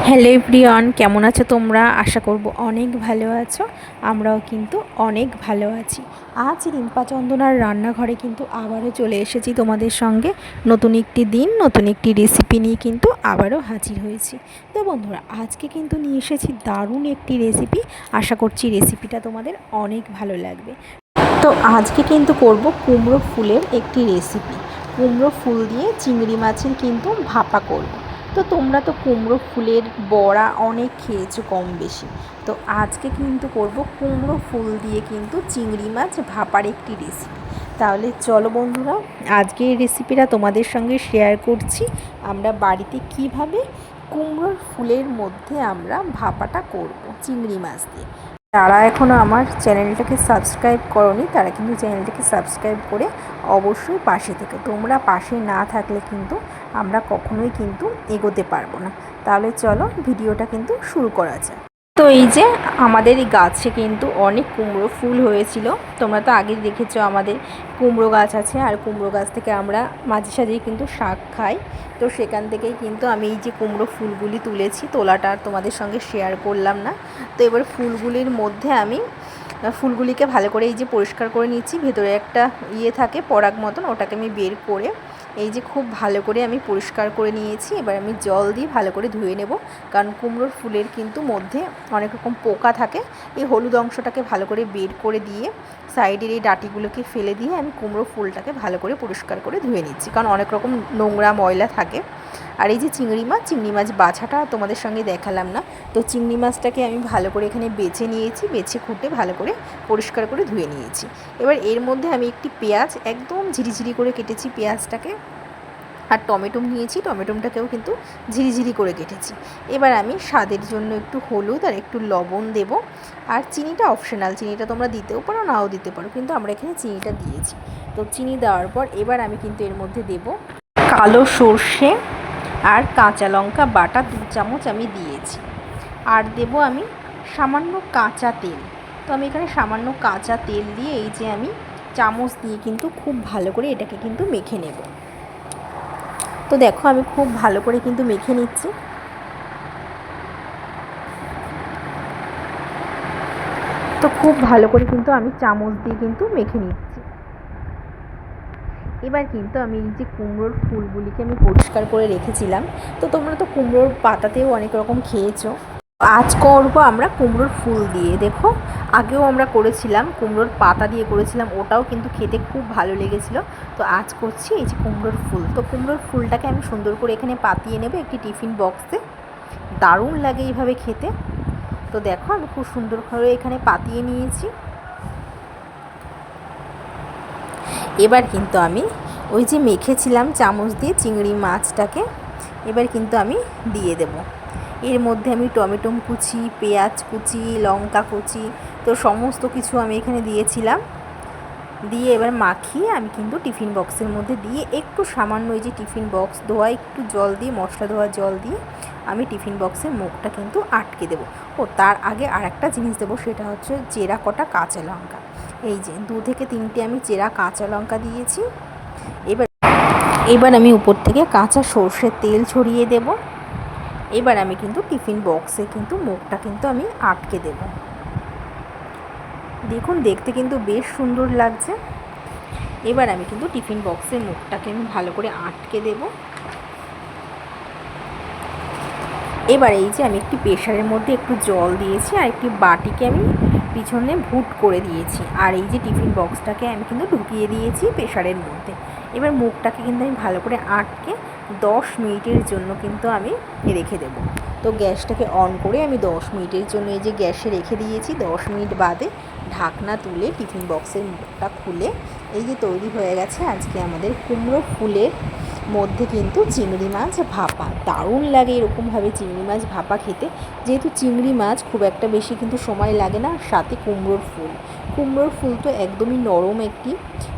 Hello everyone, কেমন আছো তোমরা? আশা করব অনেক ভালো আছো। আমরাও কিন্তু অনেক ভালো আছি। আজ রিম্পা চন্দনার রান্নাঘরে কিন্তু আবারও চলে এসেছি তোমাদের সঙ্গে। নতুন একটি দিন, নতুন একটি রেসিপি নিয়ে কিন্তু আবারও হাজির হয়েছি। তো বন্ধুরা, আজকে কিন্তু নিয়ে এসেছি দারুণ একটি রেসিপি। আশা করছি রেসিপিটা তোমাদের অনেক ভালো লাগবে। তো আজকে কিন্তু করব কুমড়ো ফুলের একটি রেসিপি। কুমড়ো ফুল দিয়ে চিংড়ি মাছের কিন্তু ভাপা করব। তো তোমরা তো কুমড়ো ফুলের বড়া অনেক খেয়েছো কম বেশি। তো আজকে কিন্তু করব কুমড়ো ফুল দিয়ে কিন্তু চিংড়ি মাছ ভাপার একটি রেসিপি। তাহলে চলো বন্ধুরা, আজকে এই রেসিপিটা তোমাদের সঙ্গে শেয়ার করছি। আমরা বাড়িতে কিভাবে কুমড়োর ফুলের মধ্যে আমরা ভাপাটা করব চিংড়ি মাছ দিয়ে। যারা এখনও আমার চ্যানেলটাকে সাবস্ক্রাইব করোনি তারা কিন্তু চ্যানেলটাকে সাবস্ক্রাইব করে অবশ্যই পাশে থেকো। তোমরা পাশে না থাকলে কিন্তু আমরা কখনোই কিন্তু এগোতে পারবো না। তাহলে চলো ভিডিওটা কিন্তু শুরু করা যাক। তো এই যে আমাদের এই গাছে কিন্তু অনেক কুমড়ো ফুল হয়েছিল। তোমরা তো আগে দেখেছো আমাদের কুমড়ো গাছ আছে, আর কুমড়ো গাছ থেকে আমরা মাঝে সাঝেই কিন্তু শাক খাই। তো সেখান থেকেই কিন্তু আমি এই যে কুমড়ো ফুলগুলি তুলেছি, তোলাটা আর তোমাদের সঙ্গে শেয়ার করলাম না। তো এবার ফুলগুলির মধ্যে আমি ফুলগুলিকে ভালো করে এই যে পরিষ্কার করে নিচ্ছি। ভেতরে একটা থাকে পরাগ মতন, ওটাকে আমি বের করে এই যে খুব ভালো করে আমি পরিষ্কার করে নিয়েছি। এবার আমি জল দিয়ে ভালো করে ধুয়ে নেব, কারণ কুমড়োর ফুলের কিন্তু মধ্যে অনেক রকম পোকা থাকে। এই হলুদ অংশটাকে ভালো করে বের করে দিয়ে সাইডের এই ডাঁটিগুলোকে ফেলে দিয়ে আমি কুমড়ো ফুলটাকে ভালো করে পরিষ্কার করে ধুয়ে নিচ্ছি, কারণ অনেক রকম নোংরা ময়লা থাকে। আর এই যে চিংড়ি মাছ বাছাটা তোমাদের সঙ্গে দেখালাম না। তো চিংড়ি মাছটাকে আমি ভালো করে এখানে বেছে নিয়েছি, বেছে খুঁটে ভালো করে পরিষ্কার করে ধুয়ে নিয়েছি। এবার এর মধ্যে আমি একটি পেঁয়াজ একদম ঝিরিঝিরি করে কেটেছি পেঁয়াজটাকে, আর টমেটো নিয়েছি, টমেটোটাকেও কিন্তু ঝিরিঝিরি করে কেটেছি। এবার আমি স্বাদের জন্য একটু হলুদ আর একটু লবণ দেব। আর চিনিটা অপশনাল, চিনিটা তোমরা দিতেও পারো নাও দিতে পারো, কিন্তু আমরা এখানে চিনিটা দিয়েছি। তো চিনি দেওয়ার পর এবার আমি কিন্তু এর মধ্যে দেব কালো সর্ষে আর কাঁচা লঙ্কা বাটা 2 চামচ আমি দিয়েছি। আর দেব আমি সামান্য কাঁচা তেল। তো আমি এখানে সামান্য কাঁচা তেল দিয়ে এই যে আমি চামচ দিয়ে কিন্তু খুব ভালো করে এটাকে কিন্তু মেখে নেব। তো দেখো আমি খুব ভালো করে কিন্তু মেখে নিচ্ছি। তো খুব ভালো করে কিন্তু আমি চামচ দিয়ে কিন্তু মেখে নিচ্ছি। এবার কিন্তু আমি এই যে কুমড়োর ফুলগুলিকে আমি পরিষ্কার করে রেখেছিলাম। তো তোমরা তো কুমড়োর পাতাতেও অনেক রকম খেয়েছো। আজ করবো আমরা কুমড়োর ফুল দিয়ে। দেখো আগেও আমরা করেছিলাম কুমড়োর পাতা দিয়ে করেছিলাম, ওটাও কিন্তু খেতে খুব ভালো লেগেছিলো। তো আজ করছি এই যে কুমড়োর ফুল। তো কুমড়োর ফুলটাকে আমি সুন্দর করে এখানে পাতিয়ে নেব একটি টিফিন বক্সে। দারুণ লাগে এইভাবে খেতে। তো দেখো আমি খুব সুন্দর করে এখানে পাতিয়ে নিয়েছি। এবার কিন্তু আমি ওই যে মেখেছিলাম চামচ দিয়ে চিংড়ি মাছটাকে এবার কিন্তু আমি দিয়ে দেব। এর মধ্যে আমি টমেটো কুচি, পেঁয়াজ কুচি, লঙ্কা কুচি, তো সমস্ত কিছু আমি এখানে দিয়েছিলাম। দিয়ে এবার মাখিয়ে আমি কিন্তু টিফিন বক্সের মধ্যে দিয়ে একটু সামান্য ওই যে টিফিন বক্স ধোয়া একটু জল দিয়ে, মশলা ধোয়া জল দিয়ে আমি টিফিন বক্সের মুখটা কিন্তু আটকে দেবো। ও তার আগে আর একটা জিনিস দেবো, সেটা হচ্ছে চেরা কটা কাঁচা লঙ্কা। এই যে 2 থেকে 3টে আমি চেরা কাঁচা লঙ্কা দিয়েছি। এবার আমি উপর থেকে কাঁচা সর্ষের তেল ছড়িয়ে দেব। এবার আমি কিন্তু টিফিন বক্সে কিন্তু মুখটা কিন্তু আমি আটকে দেব। দেখুন দেখতে কিন্তু বেশ সুন্দর লাগছে। এবার আমি কিন্তু টিফিন বক্সের মুখটাকে আমি ভালো করে আটকে দেব। এবার এই যে আমি একটি প্রেসারের মধ্যে একটু জল দিয়েছি, আর একটি বাটিকে আমি পিছনে ভুট করে দিয়েছি, আর এই যে টিফিন বক্সটাকে আমি কিন্তু ঢুকিয়ে দিয়েছি প্রেসারের মধ্যে। এবার মুখটাকে কিন্তু আমি ভালো করে আটকে 10 মিনিটের জন্য কিন্তু আমি রেখে দেব। তো গ্যাসটাকে অন করে আমি 10 মিনিটের জন্য এই যে গ্যাসে রেখে দিয়েছি। 10 মিনিট বাদে ঢাকনা তুলে টিফিন বক্সের মুখটা খুলে এই যে তৈরি হয়ে গেছে আজকে আমাদের কুমড়ো ফুলের মধ্যে কিন্তু চিংড়ি মাছ ভাপা। দারুণ লাগে এরকমভাবে চিংড়ি মাছ ভাপা খেতে। যেহেতু চিংড়ি মাছ খুব একটা বেশি কিন্তু সময় লাগে না, সাথে কুমড়োর ফুল তো একদমই নরম একটি,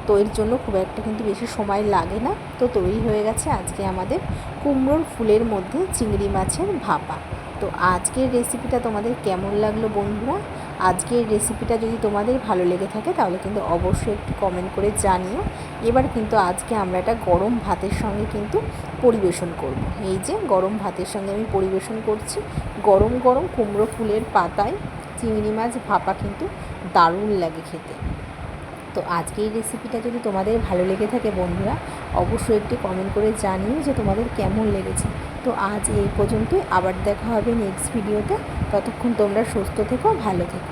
তো এর জন্য খুব একটা কিন্তু বেশি সময় লাগে না। তো তৈরি হয়ে গেছে আজকে আমাদের কুমড়োর ফুলের মধ্যে চিংড়ি মাছের ভাপা। তো আজকের রেসিপিটা তোমাদের কেমন লাগলো বন্ধুরা? আজকের রেসিপিটা যদি তোমাদের ভালো লেগে থাকে তাহলে কিন্তু অবশ্যই একটু কমেন্ট করে জানিও। এবার কিন্তু আজকে আমরা এটা গরম ভাতের সঙ্গে কিন্তু পরিবেশন করব। এই যে গরম ভাতের সঙ্গে আমি পরিবেশন করছি গরম গরম কুমড়ো ফুলের পাতায় চিংড়ি মাছ ভাপা, কিন্তু দারুণ লাগে খেতে। তো আজকে এই রেসিপিটা যদি তোমাদের ভালো লেগে থাকে বন্ধুরা, অবশ্যই একটু কমেন্ট করে জানিও যে তোমাদের কেমন লেগেছে। তো আজ এই পর্যন্তই, আবার দেখা হবে নেক্সট ভিডিওতে। ততক্ষণ তোমরা সুস্থ থেকো, ভালো থেকো।